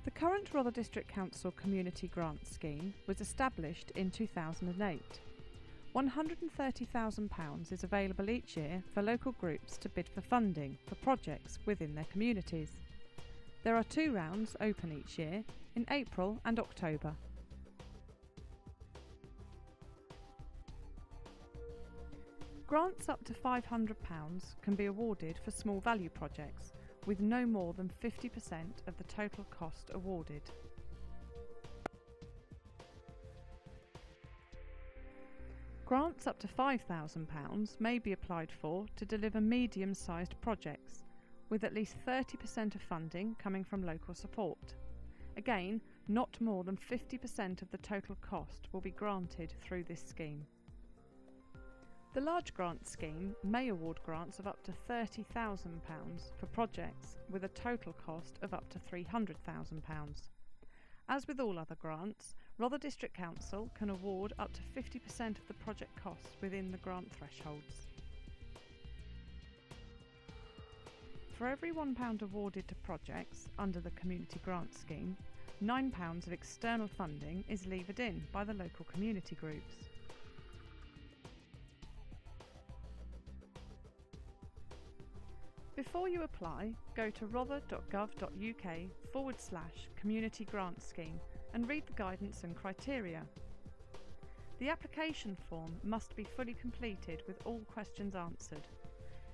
The current Rother District Council Community Grant Scheme was established in 2008. £130,000 is available each year for local groups to bid for funding for projects within their communities. There are 2 rounds open each year, in April and October. Grants up to £500 can be awarded for small value projects, with no more than 50% of the total cost awarded. Grants up to £5,000 may be applied for to deliver medium-sized projects, with at least 30% of funding coming from local support. Again, not more than 50% of the total cost will be granted through this scheme. The large grant scheme may award grants of up to £30,000 for projects with a total cost of up to £300,000. As with all other grants, Rother District Council can award up to 50% of the project costs within the grant thresholds. For every £1 awarded to projects under the Community Grant Scheme, £9 of external funding is levered in by the local community groups. Before you apply, go to rother.gov.uk/community grant scheme and read the guidance and criteria. The application form must be fully completed with all questions answered.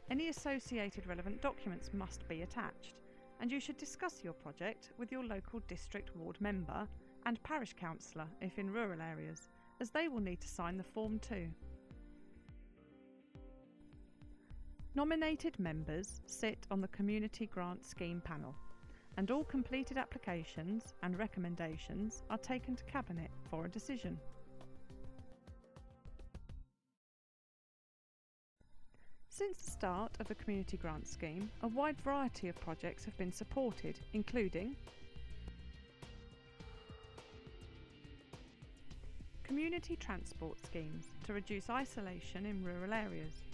Any associated relevant documents must be attached, and you should discuss your project with your local district ward member and parish councillor if in rural areas, as they will need to sign the form too. Nominated members sit on the Community Grant Scheme panel, and all completed applications and recommendations are taken to Cabinet for a decision. Since the start of the Community Grant Scheme, a wide variety of projects have been supported, including community transport schemes to reduce isolation in rural areas,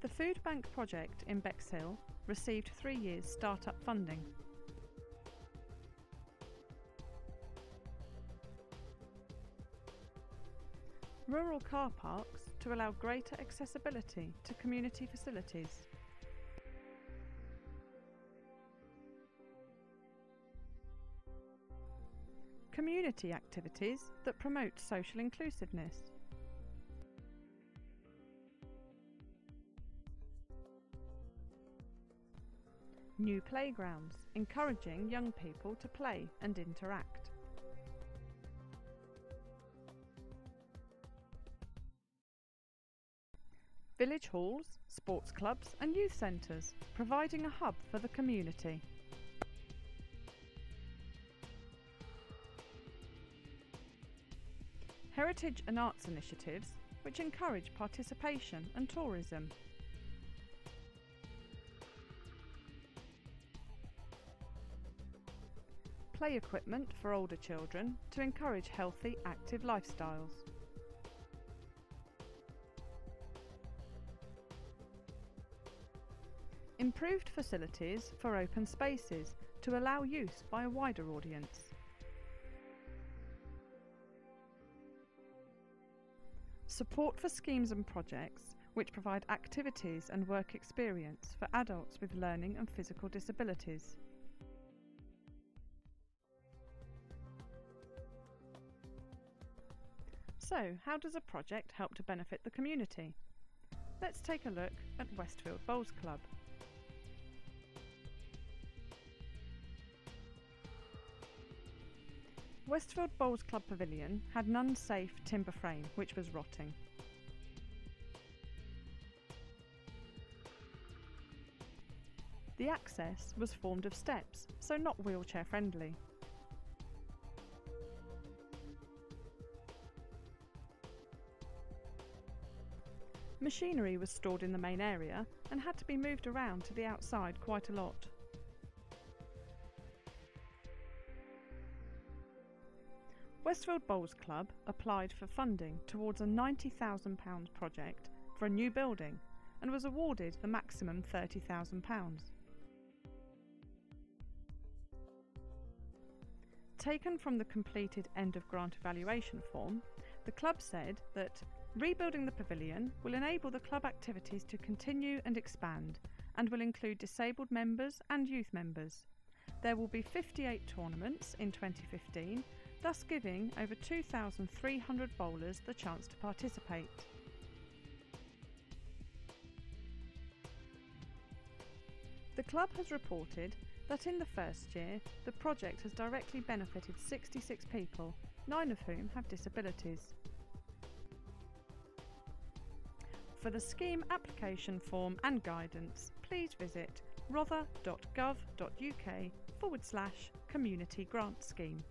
the Food Bank project in Bexhill received 3 years start-up funding. Rural car parks to allow greater accessibility to community facilities. Community activities that promote social inclusiveness. New playgrounds, encouraging young people to play and interact. Village halls, sports clubs and youth centres, providing a hub for the community. Heritage and arts initiatives which encourage participation and tourism. Play equipment for older children to encourage healthy, active lifestyles. Improved facilities for open spaces to allow use by a wider audience. Support for schemes and projects which provide activities and work experience for adults with learning and physical disabilities. So, how does a project help to benefit the community? Let's take a look at Westfield Bowls Club. Westfield Bowls Club Pavilion had an unsafe timber frame which was rotting. The access was formed of steps, so not wheelchair friendly. Machinery was stored in the main area and had to be moved around to the outside quite a lot. Westfield Bowls Club applied for funding towards a £90,000 project for a new building and was awarded the maximum £30,000. Taken from the completed end of grant evaluation form, the club said that rebuilding the pavilion will enable the club activities to continue and expand and will include disabled members and youth members. There will be 58 tournaments in 2015, thus giving over 2,300 bowlers the chance to participate. The club has reported that in the first year, the project has directly benefited 66 people, 9 of whom have disabilities. For the scheme application form and guidance, please visit rother.gov.uk/community grant scheme.